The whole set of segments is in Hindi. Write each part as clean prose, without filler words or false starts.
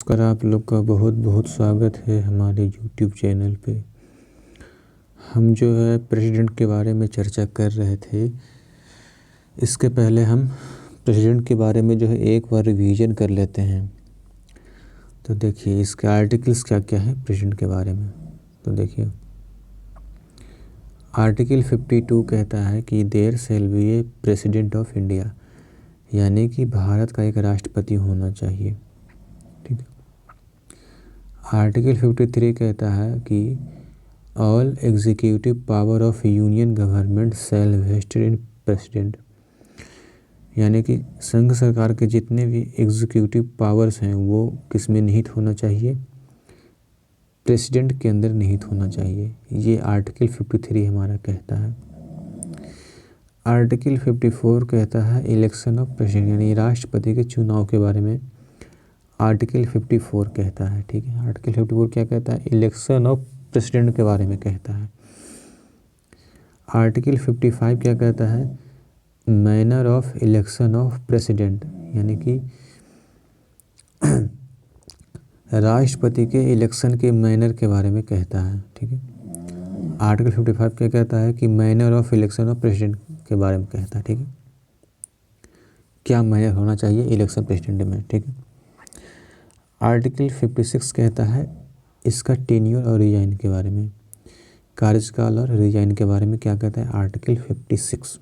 कर आप लोग का बहुत बहुत स्वागत है हमारे यूट्यूब चैनल पे। हम जो है प्रेसिडेंट के बारे में चर्चा कर रहे थे। इसके पहले हम प्रेसिडेंट के बारे में जो है एक बार रिवीजन कर लेते हैं। तो देखिए इसके आर्टिकल्स क्या क्या हैं प्रेसिडेंट के बारे में। तो देखिए आर्टिकल 52 कहता है कि there shall be a president of India, यानी कि भारत का एक राष्ट्रपति होना चाहिए। ठीक है। आर्टिकल 53 कहता है कि all executive power of union government shall vested in president, यानी कि संघ सरकार के जितने भी एग्जीक्यूटिव पावर्स हैं वो किस में निहित होना चाहिए, प्रेसिडेंट के अंदर निहित होना चाहिए। ये आर्टिकल 53 हमारा कहता है। आर्टिकल 54 कहता है इलेक्शन ऑफ प्रेसिडेंट, यानी राष्ट्रपति के चुनाव के बारे में आर्टिकल 54 कहता है। ठीक है। आर्टिकल 54 क्या कहता है, इलेक्शन ऑफ प्रेसिडेंट के बारे में कहता है। आर्टिकल 55 क्या कहता है, manner of election of president, यानी कि राष्ट्रपति के इलेक्शन के मैनर के बारे में कहता है। ठीक है। आर्टिकल 55 क्या कहता है कि manner of election of president के बारे में कहता है। ठीक है, क्या मैनर होना चाहिए इलेक्शन प्रेसिडेंट में। ठीक है। आर्टिकल 56 कहता है इसका टेन्योर और रिजाइन के बारे में, कार्यकाल और रिजाइन के बारे में क्या कहता है आर्टिकल 56।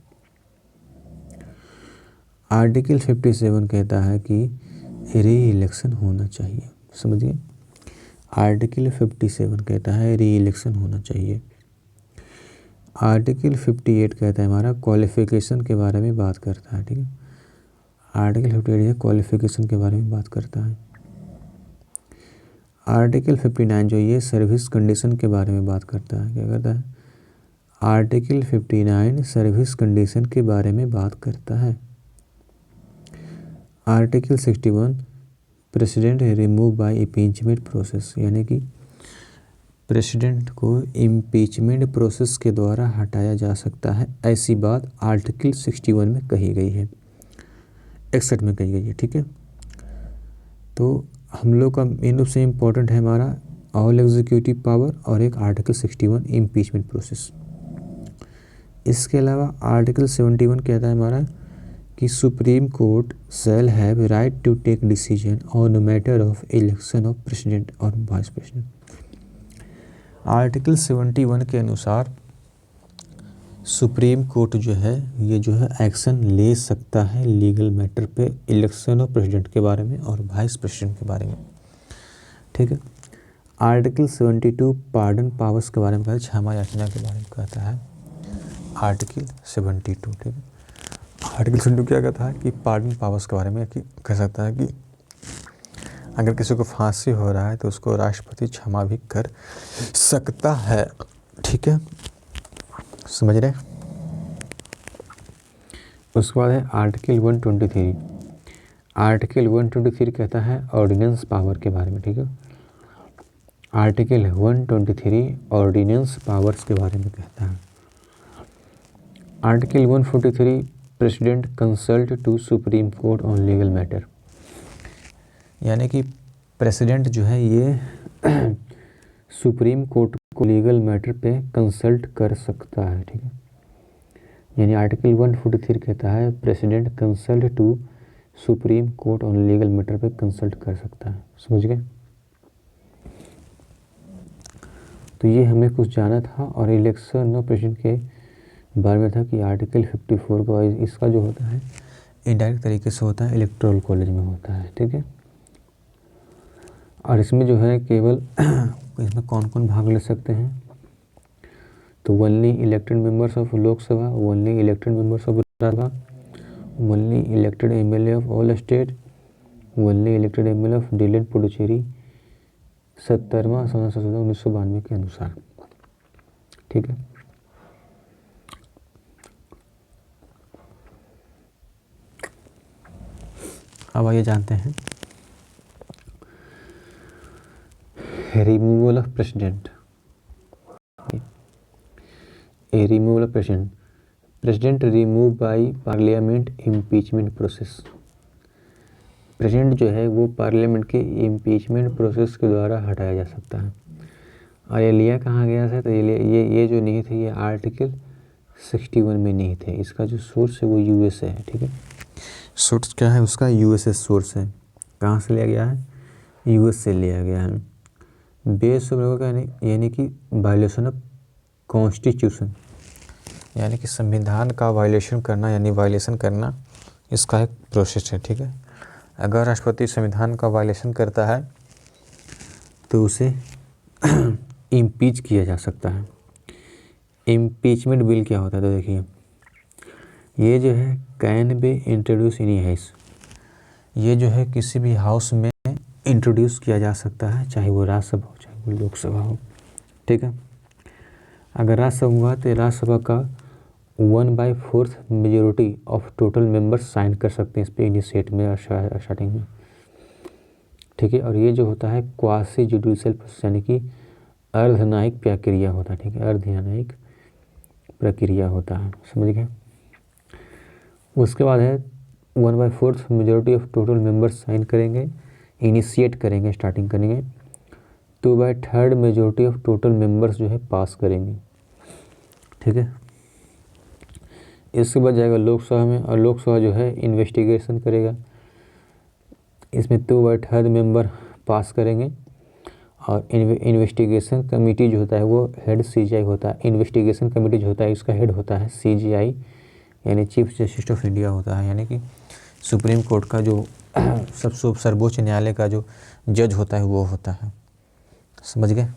आर्टिकल 57 कहता है कि री इलेक्शन होना चाहिए। समझिए, आर्टिकल 57 कहता है री इलेक्शन होना चाहिए। आर्टिकल 58 कहता है हमारा क्वालिफिकेशन के बारे में बात करता है। ठीक है। आर्टिकल 58 क्वालिफिकेशन के बारे में बात करता है। आर्टिकल 59 जो ये सर्विस कंडीशन के बारे में बात करता है, क्या करता है, आर्टिकल 59 सर्विस कंडीशन के बारे में बात करता है। Article 61 president remove by impeachment process, यानी कि प्रेसिडेंट को इम्पीचमेंट प्रोसेस के द्वारा हटाया जा सकता है, ऐसी बात आर्टिकल 61 में कही गई है, 61 में कही गई है। ठीक है। तो हम लोग का मेन से इम्पोर्टेंट है हमारा ऑल एग्जीक्यूटिव पावर और एक आर्टिकल 61 इम्पीचमेंट प्रोसेस। इसके अलावा आर्टिकल 71 कहता है हमारा कि supreme court shall have right to take decision on matter of election of president और वाइस प्रेसिडेंट। आर्टिकल 71 के अनुसार सुप्रीम कोर्ट जो है ये जो है एक्शन ले सकता है लीगल मैटर पे इलेक्शन ऑफ प्रेसिडेंट के बारे में और वाइस प्रेसिडेंट के बारे में। ठीक है। आर्टिकल 72 पार्डन पावर्स के बारे में कहता है, क्षमा याचना के बारे में कहता है आर्टिकल 72। ठीक है। आर्टिकल 72 क्या कहता है कि पार्डन पावर्स के बारे में कह सकता है कि अगर किसी को फांसी हो रहा है तो उसको राष्ट्रपति क्षमा भी कर सकता है। ठीक है, समझ रहे। उसके बाद है आर्टिकल 123। आर्टिकल 123 कहता है ऑर्डिनेंस पावर के बारे में। ठीक है। आर्टिकल 123 ऑर्डिनेंस पावर्स के बारे में कहता है। Article 143 president consult to supreme court on legal matter, यानी कि प्रेसिडेंट जो है ये सुप्रीम कोर्ट को लीगल मैटर पे कंसल्ट कर सकता है। ठीक है। यानी आर्टिकल 143 कहता है president consult to supreme court on legal matter पे कंसल्ट कर सकता है। समझ गए। तो ये हमें कुछ जाना था। और इलेक्शन ऑफ प्रेसिडेंट के बारे में था कि आर्टिकल 54 का इसका जो होता है इनडायरेक्ट तरीके से होता है, इलेक्टोरल कॉलेज में होता है। ठीक है। और इसमें जो है केवल इसमें कौन कौन भाग ले सकते हैं, तो only elected members of Lok Sabha, only elected members of Rajya Sabha, only elected MLA of all state, only elected MLA of Delhi and Puducherry 70वां संशोधन 1992 के अनुसार। ठीक है। अब आइए जानते हैं removal of president. A removal of president, president remove by parliament impeachment process. President जो है वो पार्लियामेंट के इम्पीचमेंट प्रोसेस के द्वारा हटाया जा सकता है। और ये लिया कहाँ गया था, तो ये जो निहित है ये आर्टिकल 61 में निहित है। इसका जो सोर्स है वो यूएसए है, ठीक है। सोर्स क्या है उसका, यूएसए सोर्स है। कहाँ से लिया गया है, यूएस से लिया गया है। बेस ऑफ का यानी कि वायलेशन ऑफ कॉन्स्टिट्यूशन, यानी कि संविधान का वायलेशन करना, यानी वायलेशन करना इसका एक प्रोसेस है, ठीक है। अगर राष्ट्रपति संविधान का वायलेशन करता है तो उसे इम्पीच किया जा सकता है। इम्पीचमेंट बिल क्या होता है, तो देखिए ये जो है can be introduce in house, ये जो है किसी भी हाउस में इंट्रोड्यूस किया जा सकता है, चाहे वो राज्यसभा हो चाहे वो लोकसभा हो, ठीक है। अगर राज्यसभा हुआ तो राज्यसभा का 1/4 majority of total members sign कर सकते हैं इस पर इनिशिएट में स्टार्टिंग में, ठीक है। और ये जो होता है क्वासी जुडिशियल प्रोसेस, यानी कि अर्धन्यायिक प्रक्रिया होता है, ठीक है, अर्धन्यायिक प्रक्रिया होता है, समझ गए। उसके बाद है 1/4 majority of total members sign करेंगे, इनिशिएट करेंगे, स्टार्टिंग करेंगे। 2/3 मेजोरिटी ऑफ टोटल मेंबर्स जो है पास करेंगे, ठीक है। इसके बाद जाएगा लोकसभा में, और लोकसभा जो है इन्वेस्टिगेशन करेगा। इसमें 2/3 मेंबर पास करेंगे, और इन्वेस्टिगेशन कमेटी जो होता है वो हेड सीजीआई होता है। इन्वेस्टिगेशन कमेटी जो होता है इसका हेड होता है सीजीआई, यानी चीफ जस्टिस ऑफ इंडिया होता है, यानी कि सुप्रीम कोर्ट का जो सबसे सर्वोच्च न्यायालय का जो जज होता है वो होता है, समझ गए,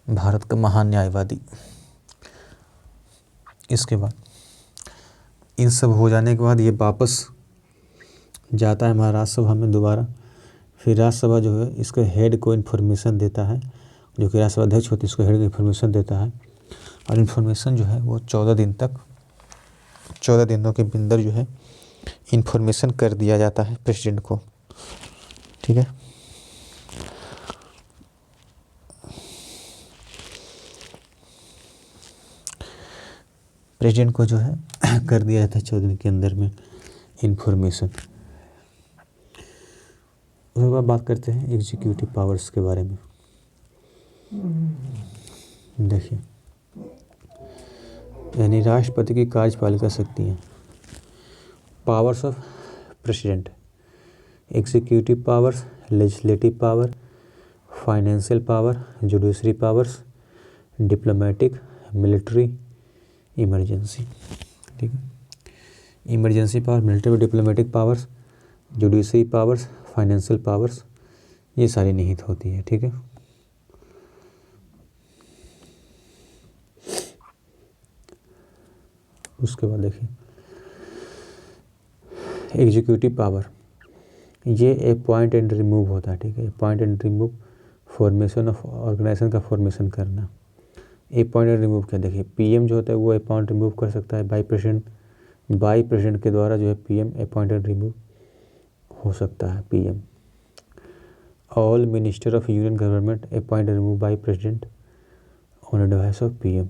भारत का महान न्यायवादी। इसके बाद इन सब हो जाने के बाद ये वापस जाता है हमारा राज्यसभा में दोबारा। फिर राज्यसभा जो है इसके हेड को इन्फॉर्मेशन देता है, जो कि राज्यसभा अध्यक्ष होती है इसको हेड को इन्फॉर्मेशन देता है। और इन्फॉर्मेशन जो है वो 14 दिनों के अंदर जो है इन्फॉर्मेशन कर दिया जाता है प्रेसिडेंट को, ठीक है। प्रेसिडेंट को जो है कर दिया जाता है 14 दिन के अंदर में इन्फॉर्मेशन। उसके बाद बात करते हैं एग्जीक्यूटिव पावर्स के बारे में। देखिए, यानी राष्ट्रपति की कार्यपालिका शक्तियाँ। Powers of president, executive powers, legislative power, financial power, judiciary powers, diplomatic, military, emergency, ठीक है। Emergency power, military, diplomatic powers, judiciary powers, financial powers, ये सारी निहित होती है, ठीक है। उसके बाद देखिए एग्जीक्यूटिव पावर, ये अपॉइंट एंड रिमूव होता है, ठीक है। Appoint and remove, formation of organisation का फॉर्मेशन करना। अपॉइंट एंड रिमूव क्या, देखिए पीएम जो होता है वो अपॉइंट रिमूव कर सकता है, बाई प्रेसिडेंट के द्वारा जो है पीएम अपॉइंट एंड रिमूव हो सकता है PM. All minister of union government appoint and remove by president on advice of PM.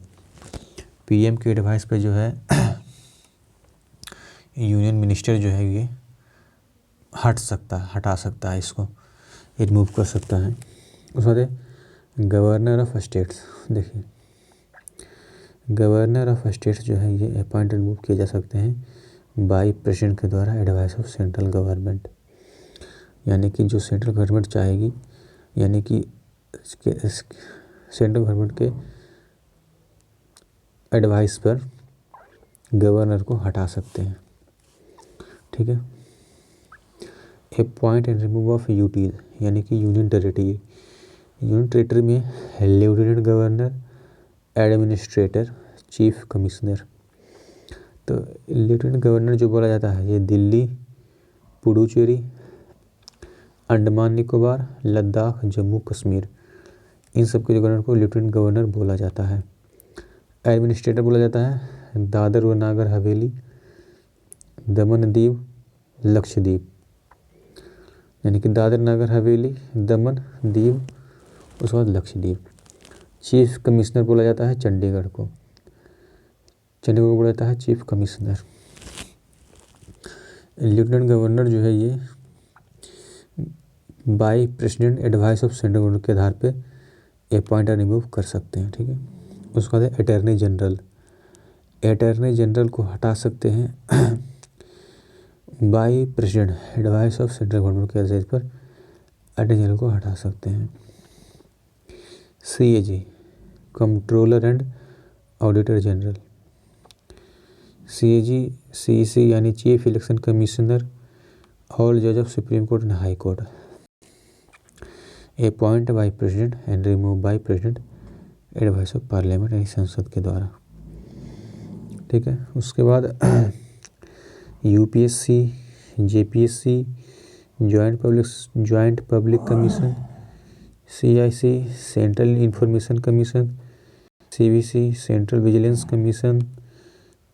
PM के एडवाइस पे जो है यूनियन मिनिस्टर जो है ये हटा सकता है, इसको रिमूव कर सकता है। उसके बाद गवर्नर ऑफ स्टेट्स, देखिए गवर्नर ऑफ स्टेट्स जो है ये अपॉइंट रिमूव किए जा सकते हैं बाई प्रेसिडेंट के द्वारा एडवाइस ऑफ सेंट्रल गवर्नमेंट, यानी कि जो सेंट्रल गवर्नमेंट चाहेगी, यानी कि सेंट्रल गवर्नमेंट के एडवाइस पर गवर्नर को हटा सकते हैं, ठीक है। Appoint and remove of UTs, यानी कि यूनियन टेरिटरी में lieutenant governor, administrator, chief commissioner. तो लेफ्टिनेंट गवर्नर जो बोला जाता है ये दिल्ली, पुडुचेरी, अंडमान निकोबार, लद्दाख, जम्मू कश्मीर, इन सब के गवर्नर को लेफ्टिनेंट गवर्नर बोला जाता है। एडमिनिस्ट्रेटर बोला जाता है दादर व नागर हवेली, दमन दीव, लक्षद्वीप, यानी कि दादर नागर हवेली, दमन दीव, उसके बाद लक्षद्वीप। चीफ कमिश्नर बोला जाता है चंडीगढ़ को बोला जाता है चीफ कमिश्नर। लेफ्टिनेंट गवर्नर जो है ये by president advice of central government के आधार पे अपॉइंट और रिमूव कर सकते हैं। ठीक है, उसके बाद अटॉर्नी जनरल, अटॉर्नी जनरल को हटा सकते हैं by president advice of central government के आदेश पर अटॉर्नी जनरल को हटा सकते हैं। CAG controller and auditor general, CEC यानी चीफ इलेक्शन कमिश्नर और जज of supreme court and high court, appoint by president and remove by president advice of parliament यानी संसद के द्वारा। ठीक है, उसके बाद UPSC, JPSC, joint public commission, CIC central information commission, CVC central vigilance commission,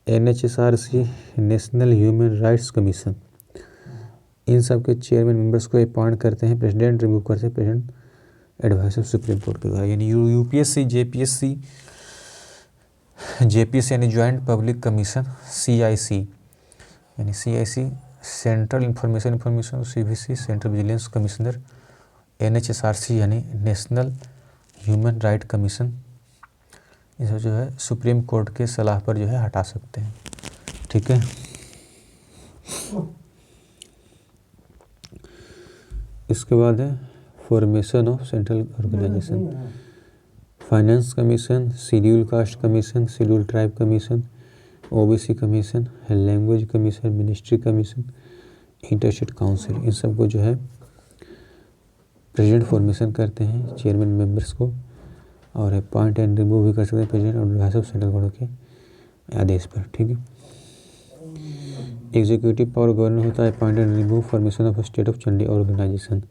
NHRC national human rights commission, इन सब के चेयरमैन मेंबर्स को अपॉइंट करते हैं प्रेसिडेंट, रिमूव करते हैं president advice of supreme court के द्वारा। यानी UPSC, JPSC यानी joint public commission, CIC central information, CVC central vigilance commissioner, NHRC यानी नेशनल ह्यूमन राइट कमीशन, इसे जो है सुप्रीम कोर्ट के सलाह पर जो है हटा सकते हैं। ठीक है, इसके बाद है formation of central organisation, finance commission, schedule caste commission, schedule tribe commission, OBC commission, language commission, ministry commission, interstate council, इन सबको जो है प्रेसिडेंट फॉर्मेशन करते हैं चेयरमैन मेंबर्स को, और अपॉइंट एंड रिमूव भी कर सकते हैं प्रेसिडेंट और एडवाइस ऑफ सेंट्रल गवर्नमेंट के आदेश पर। ठीक है, एग्जीक्यूटिव पावर गवर्नर होता है, appoint and remove formation of state of चंडी organisation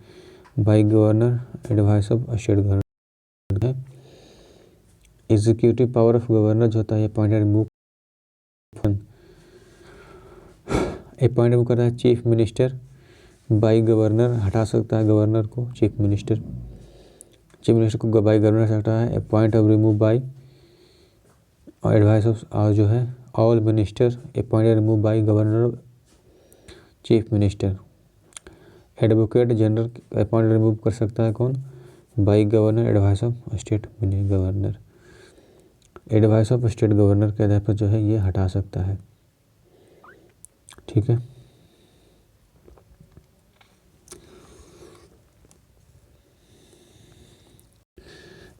by governor, advice of state governor है। एग्जीक्यूटिव पावर ऑफ गवर्नर जो होता है अपॉइंट एंड रिमूव, अपॉइंट करता है चीफ मिनिस्टर, बाई गवर्नर हटा सकता है गवर्नर को, चीफ मिनिस्टर को बाई गवर्नर सकता है, अपॉइंट और रिमूव बाई और एडवाइस ऑफ और जो है ऑल मिनिस्टर, अपॉइंट और remove by governor chief minister. Advocate general appoint remove कर सकता है कौन, by governor, advice of state governor, advice of state governor के आधार पर जो है ये हटा सकता है। ठीक है,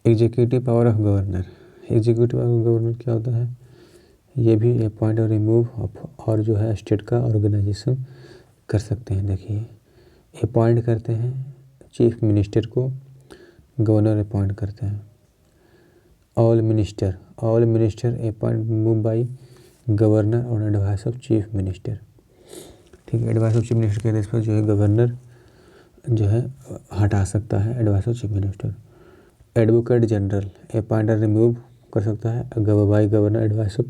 executive power of governor, executive power of governor क्या होता है, ये भी अपॉइंट और रिमूव और जो है स्टेट का ऑर्गेनाइजेशन कर सकते हैं। देखिए, अपॉइंट करते हैं चीफ मिनिस्टर को, गवर्नर अपॉइंट करते हैं, all minister appoint remove by governor और एडवाइस ऑफ चीफ मिनिस्टर। ठीक है, एडवाइस ऑफ चीफ मिनिस्टर के आदेश पर जो है गवर्नर जो है हटा सकता है advice of chief minister. Advocate general appoint और रिमूव कर सकता है by governor, advice of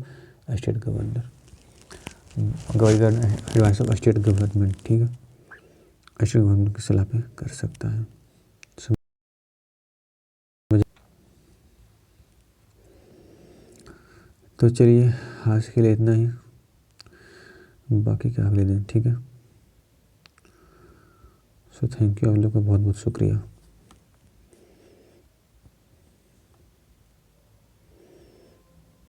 state governor, advice of state government. ठीक है, स्टेट गवर्नमेंट की सलाह पे कर सकता है। तो चलिए आज के लिए इतना ही, बाकी का अगले दिन। ठीक है, सो थैंक यू, आप लोग का बहुत बहुत शुक्रिया।